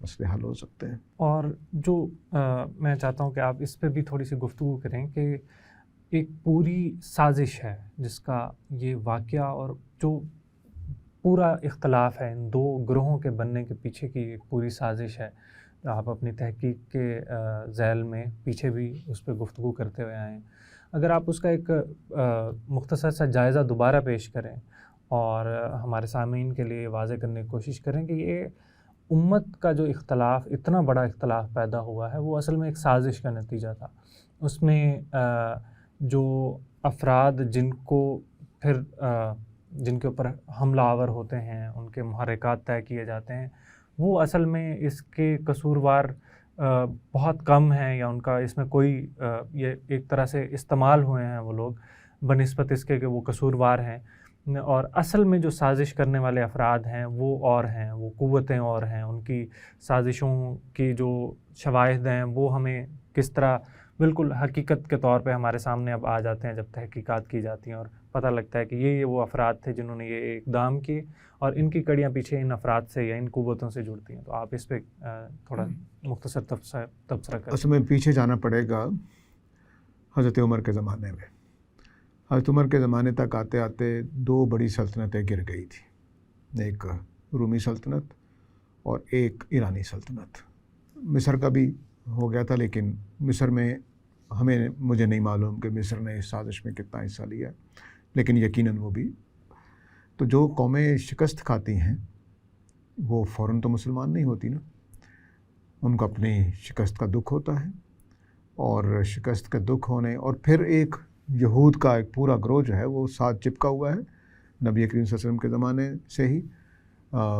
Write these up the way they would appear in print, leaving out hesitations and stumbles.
مسئلے حل ہو سکتے ہیں۔ اور جو میں چاہتا ہوں کہ آپ اس پہ بھی تھوڑی سی گفتگو کریں کہ ایک پوری سازش ہے جس کا یہ واقعہ اور جو پورا اختلاف ہے ان دو گروہوں کے بننے کے پیچھے کی ایک پوری سازش ہے، آپ اپنی تحقیق کے ذیل میں پیچھے بھی اس پہ گفتگو کرتے ہوئے آئے ہیں۔ اگر آپ اس کا ایک مختصر سا جائزہ دوبارہ پیش کریں اور ہمارے سامعین کے لیے واضح کرنے کی کوشش کریں کہ یہ امت کا جو اختلاف، اتنا بڑا اختلاف پیدا ہوا ہے، وہ اصل میں ایک سازش کا نتیجہ تھا۔ اس میں جو افراد جن کے اوپر حملہ آور ہوتے ہیں، ان کے محرکات طے کیے جاتے ہیں، وہ اصل میں اس کے قصوروار بہت کم ہیں، یا ان کا اس میں کوئی یہ ایک طرح سے استعمال ہوئے ہیں وہ لوگ بنسبت اس کے کہ وہ قصوروار ہیں، اور اصل میں جو سازش کرنے والے افراد ہیں وہ اور ہیں، وہ قوتیں اور ہیں۔ ان کی سازشوں کی جو شواہد ہیں وہ ہمیں کس طرح بالکل حقیقت کے طور پہ ہمارے سامنے اب آ جاتے ہیں جب تحقیقات کی جاتی ہیں، اور پتہ لگتا ہے کہ یہ وہ افراد تھے جنہوں نے یہ اقدام کیے، اور ان کی کڑیاں پیچھے ان افراد سے یا ان قوتوں سے جڑتی ہیں۔ تو آپ اس پہ تھوڑا مختصر تبصرہ کریں۔ اصل میں پیچھے جانا پڑے گا حضرت عمر کے زمانے میں۔ حضرت عمر کے زمانے تک آتے آتے دو بڑی سلطنتیں گر گئی تھیں، ایک رومی سلطنت اور ایک ایرانی سلطنت۔ مصر کا بھی ہو گیا تھا، لیکن مصر میں مجھے نہیں معلوم کہ مصر نے اس سازش میں کتنا حصہ لیا ہے، لیکن یقیناً وہ بھی۔ تو جو قومیں شکست کھاتی ہیں وہ فوراً تو مسلمان نہیں ہوتی نا، ان کو اپنی شکست کا دکھ ہوتا ہے، اور شکست کا دکھ ہونے اور پھر ایک یہود کا ایک پورا گروہ جو ہے وہ ساتھ چپکا ہوا ہے نبی کریم صلی اللہ علیہ وسلم کے زمانے سے ہی۔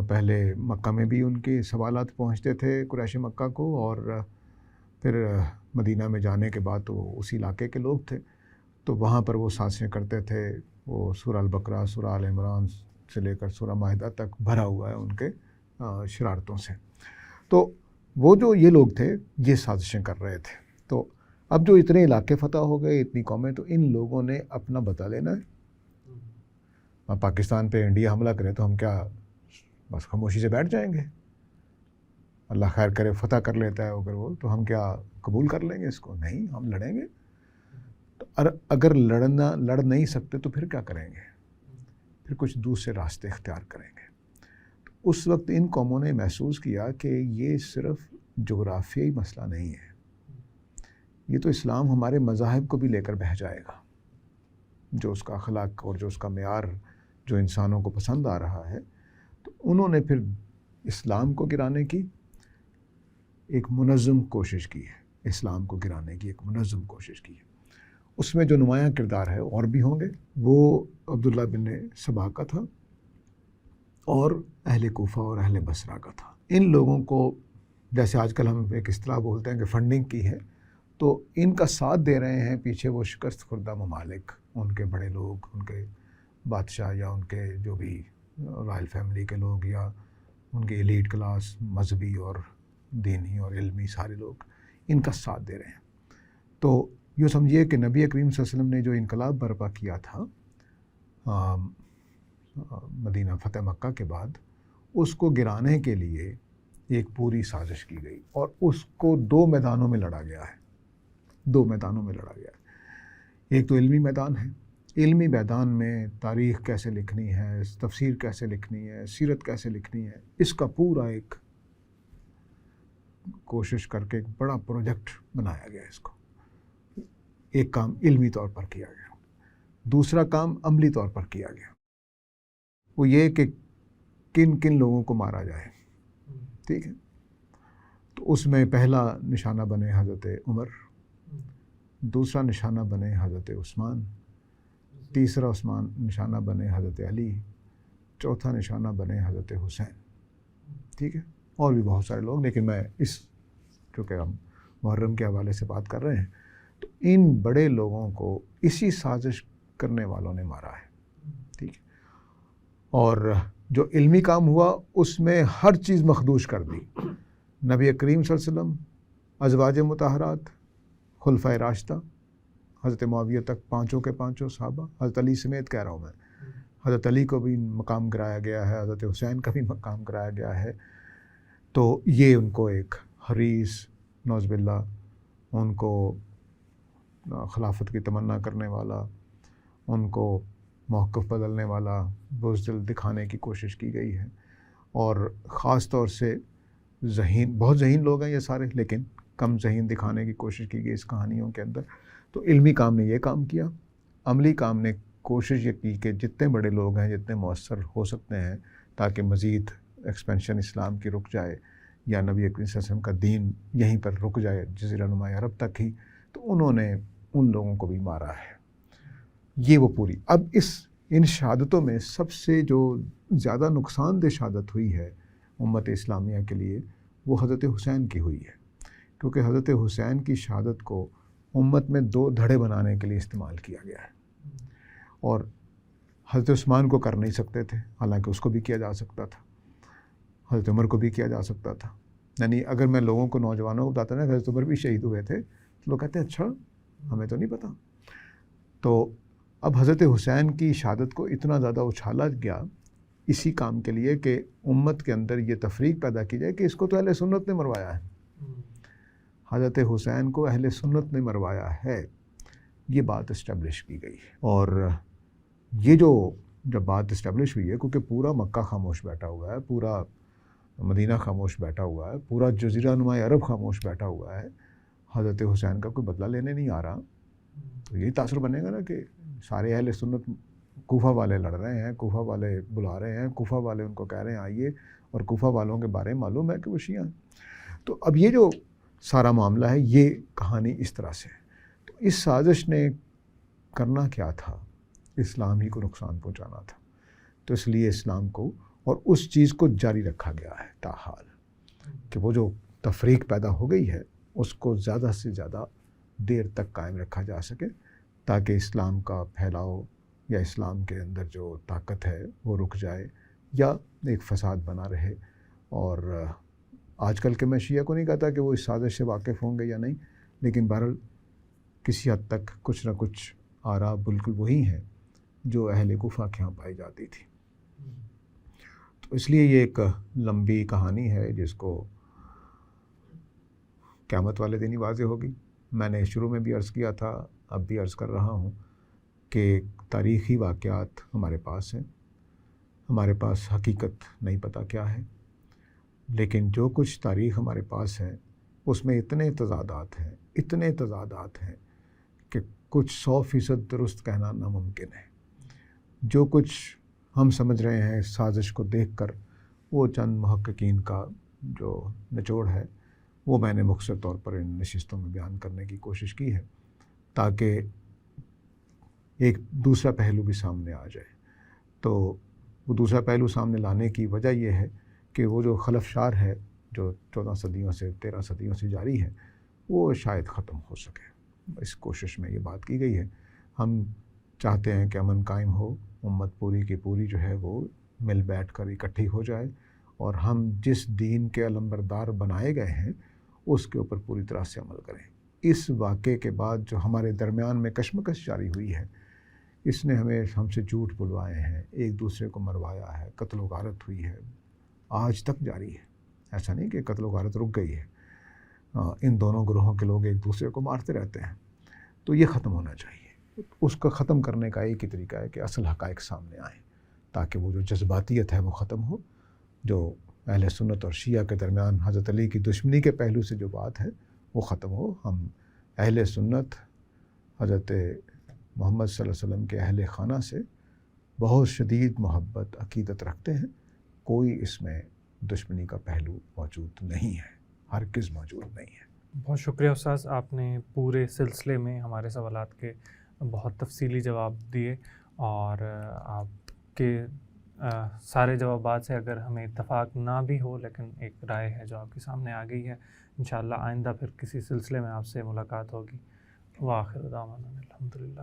پہلے مکہ میں بھی ان کے سوالات پہنچتے تھے قریش مکہ کو، اور پھر مدینہ میں جانے کے بعد وہ اسی علاقے کے لوگ تھے، تو وہاں پر وہ سازشیں کرتے تھے۔ وہ سورہ البقرہ، سورہ آل عمران سے لے کر سورہ مائدہ تک بھرا ہوا ہے ان کے شرارتوں سے۔ تو وہ جو یہ لوگ تھے یہ سازشیں کر رہے تھے۔ تو اب جو اتنے علاقے فتح ہو گئے، اتنی قومیں، تو ان لوگوں نے اپنا بدلہ لینا ہے۔ اب پاکستان پہ انڈیا حملہ کرے تو ہم کیا بس خاموشی سے بیٹھ جائیں گے؟ اللہ خیر کرے فتح کر لیتا ہے اگر وہ، تو ہم کیا قبول کر لیں گے اس کو؟ نہیں، ہم لڑیں گے۔ تو اگر لڑ نہیں سکتے تو پھر کیا کریں گے؟ پھر کچھ دوسرے راستے اختیار کریں گے۔ تو اس وقت ان قوموں نے محسوس کیا کہ یہ صرف جغرافیائی مسئلہ نہیں ہے، یہ تو اسلام ہمارے مذاہب کو بھی لے کر بہہ جائے گا، جو اس کا اخلاق اور جو اس کا معیار جو انسانوں کو پسند آ رہا ہے۔ تو انہوں نے پھر اسلام کو گرانے کی ایک منظم کوشش کی ہے، اسلام کو گرانے کی ایک منظم کوشش کی ہے۔ اس میں جو نمایاں کردار ہے اور بھی ہوں گے، وہ عبداللہ بن سبا کا تھا اور اہل کوفہ اور اہل بصرہ کا تھا۔ ان لوگوں کو جیسے آج کل ہم ایک اصطلاح بولتے ہیں کہ فنڈنگ کی ہے، تو ان کا ساتھ دے رہے ہیں پیچھے وہ شکست خوردہ ممالک، ان کے بڑے لوگ، ان کے بادشاہ یا ان کے جو بھی رائل فیملی کے لوگ یا ان کے ایلیٹ کلاس، مذہبی اور دینی اور علمی سارے لوگ ان کا ساتھ دے رہے ہیں۔ تو یوں سمجھیے کہ نبی کریم صلی اللہ علیہ وسلم نے جو انقلاب برپا کیا تھا مدینہ فتح مکہ کے بعد، اس کو گرانے کے لیے ایک پوری سازش کی گئی، اور اس کو دو میدانوں میں لڑا گیا ہے۔ ایک تو علمی میدان ہے، علمی میدان میں تاریخ کیسے لکھنی ہے، تفسیر کیسے لکھنی ہے، سیرت کیسے لکھنی ہے، اس کا پورا ایک کوشش کر کے ایک بڑا پروجیکٹ بنایا گیا۔ اس کو ایک کام علمی طور پر کیا گیا، دوسرا کام عملی طور پر کیا گیا، وہ یہ کہ کن کن لوگوں کو مارا جائے۔ ٹھیک ہے، تو اس میں پہلا نشانہ بنے حضرت عمر، دوسرا نشانہ بنے حضرت عثمان، تیسرا نشانہ بنے حضرت علی، چوتھا نشانہ بنے حضرت حسین۔ ٹھیک ہے، اور بھی بہت سارے لوگ، لیکن میں چونکہ ہم محرم کے حوالے سے بات کر رہے ہیں، تو ان بڑے لوگوں کو اسی سازش کرنے والوں نے مارا ہے۔ ٹھیک ہے، اور جو علمی کام ہوا اس میں ہر چیز مخدوش کر دی۔ نبی کریم صلی اللہ علیہ وسلم، ازواج مطہرات، خلفائے راشدہ، حضرت معاویہ تک پانچوں کے پانچوں صحابہ، حضرت علی سمیت کہہ رہا ہوں میں، حضرت علی کو بھی مقام کرایا گیا ہے، حضرت حسین کا بھی مقام کرایا گیا ہے، تو یہ ان کو ایک حریص، نعوذ باللہ ان کو خلافت کی تمنا کرنے والا، ان کو موقف بدلنے والا بزدل دکھانے کی کوشش کی گئی ہے. اور خاص طور سے ذہین، بہت ذہین لوگ ہیں یہ سارے، لیکن کم ذہین دکھانے کی کوشش کی گئی اس کہانیوں کے اندر. تو علمی کام نے یہ کام کیا، عملی کام نے کوشش یہ کی کہ جتنے بڑے لوگ ہیں، جتنے مؤثر ہو سکتے ہیں تاکہ مزید ایکسپینشن اسلام کی رک جائے یا نبی اکرم صلی اللہ علیہ وسلم کا دین یہیں پر رک جائے جزیرہ نما عرب تک ہی، تو انہوں نے ان لوگوں کو بھی مارا ہے. یہ وہ پوری، اب ان شہادتوں میں سب سے جو زیادہ نقصان دہ شہادت ہوئی ہے امت اسلامیہ کے لیے وہ حضرت حسین کی ہوئی ہے، کیونکہ حضرت حسین کی شہادت کو امت میں 2 دھڑے بنانے کے لیے استعمال کیا گیا ہے. اور حضرت عثمان کو کر نہیں سکتے تھے، حالانکہ اس کو بھی کیا جا سکتا تھا، حضرت عمر کو بھی کیا جا سکتا تھا. یعنی اگر میں لوگوں کو، نوجوانوں کو بتاتا نا کہ حضرت عمر بھی شہید ہوئے تھے، تو لوگ کہتے ہیں اچھا ہمیں تو نہیں پتہ. تو اب حضرت حسین کی شہادت کو اتنا زیادہ اچھالا گیا اسی کام کے لیے کہ امت کے اندر یہ تفریق پیدا کی جائے کہ اس کو تو اہل سنت نے مروایا ہے، حضرت حسین کو اہل سنت نے مروایا ہے. یہ بات اسٹیبلش کی گئی ہے. اور یہ جب بات اسٹیبلش ہوئی ہے، کیونکہ پورا مکہ خاموش بیٹھا ہوا ہے، پورا مدینہ خاموش بیٹھا ہوا ہے، پورا جزیرہ نما عرب خاموش بیٹھا ہوا ہے، حضرت حسین کا کوئی بدلہ لینے نہیں آ رہا، تو یہی تاثر بنے گا نا کہ سارے اہل سنت، کوفہ والے لڑ رہے ہیں، کوفہ والے بلا رہے ہیں، کوفہ والے ان کو کہہ رہے ہیں آئیے، اور کوفہ والوں کے بارے میں معلوم ہے کہ وہ شیعہ ہیں. تو اب یہ جو سارا معاملہ ہے، یہ کہانی اس طرح سے ہے. تو اس سازش نے کرنا کیا تھا؟ اسلام ہی کو نقصان پہنچانا تھا. تو اس لیے اسلام کو اور اس چیز کو جاری رکھا گیا ہے تاحال، کہ وہ جو تفریق پیدا ہو گئی ہے اس کو زیادہ سے زیادہ دیر تک قائم رکھا جا سکے، تاکہ اسلام کا پھیلاؤ یا اسلام کے اندر جو طاقت ہے وہ رک جائے یا ایک فساد بنا رہے. اور آج کل کے میں شیعہ کو نہیں کہتا کہ وہ اس سازش سے واقف ہوں گے یا نہیں، لیکن بہرحال کسی حد تک کچھ نہ کچھ آراء بالکل وہی ہیں جو اہل کوفہ کے ہاں پائی جاتی تھی. تو اس لیے یہ ایک لمبی کہانی ہے جس کو قیامت والے دن ہی واضح ہوگی. میں نے شروع میں بھی عرض کیا تھا، اب بھی عرض کر رہا ہوں کہ تاریخی واقعات ہمارے پاس ہیں، ہمارے پاس حقیقت نہیں پتہ کیا ہے، لیکن جو کچھ تاریخ ہمارے پاس ہے اس میں اتنے تضادات ہیں کہ کچھ 100% درست کہنا ناممکن ہے. جو کچھ ہم سمجھ رہے ہیں اس سازش کو دیکھ کر، وہ چند محققین کا جو نچوڑ ہے وہ میں نے مختصر طور پر ان نشستوں میں بیان کرنے کی کوشش کی ہے، تاکہ ایک دوسرا پہلو بھی سامنے آ جائے. تو وہ دوسرا پہلو سامنے لانے کی وجہ یہ ہے کہ وہ جو خلفشار ہے جو 14 صدیوں سے 13 صدیوں سے جاری ہے وہ شاید ختم ہو سکے. اس کوشش میں یہ بات کی گئی ہے. ہم چاہتے ہیں کہ امن قائم ہو، امت پوری کی پوری جو ہے وہ مل بیٹھ کر اکٹھی ہو جائے، اور ہم جس دین کے علمبردار بنائے گئے ہیں اس کے اوپر پوری طرح سے عمل کریں. اس واقعے کے بعد جو ہمارے درمیان میں کشمکش جاری ہوئی ہے، اس نے ہم سے جھوٹ بلوائے ہیں، ایک دوسرے کو مروایا ہے، قتل و غارت ہوئی ہے، آج تک جاری ہے. ایسا نہیں کہ قتل و غارت رک گئی ہے، ان دونوں گروہوں کے لوگ ایک دوسرے کو مارتے رہتے ہیں. تو یہ ختم ہونا چاہیے. اس کو ختم کرنے کا ایک ہی طریقہ ہے کہ اصل حقائق سامنے آئیں، تاکہ وہ جو جذباتیت ہے وہ ختم ہو. جو اہل سنت اور شیعہ کے درمیان حضرت علی کی دشمنی کے پہلو سے جو بات ہے وہ ختم ہو. ہم اہل سنت حضرت محمد صلی اللہ علیہ وسلم کے اہل خانہ سے بہت شدید محبت عقیدت رکھتے ہیں. کوئی اس میں دشمنی کا پہلو موجود نہیں ہے، ہرگز موجود نہیں ہے. بہت شکریہ استاذ، آپ نے پورے سلسلے میں ہمارے سوالات کے بہت تفصیلی جواب دیے، اور آپ کے سارے جوابات سے اگر ہمیں اتفاق نہ بھی ہو، لیکن ایک رائے ہے جو آپ کے سامنے آ گئی ہے. انشاءاللہ آئندہ پھر کسی سلسلے میں آپ سے ملاقات ہوگی. وآخر دعوانا الحمدللہ.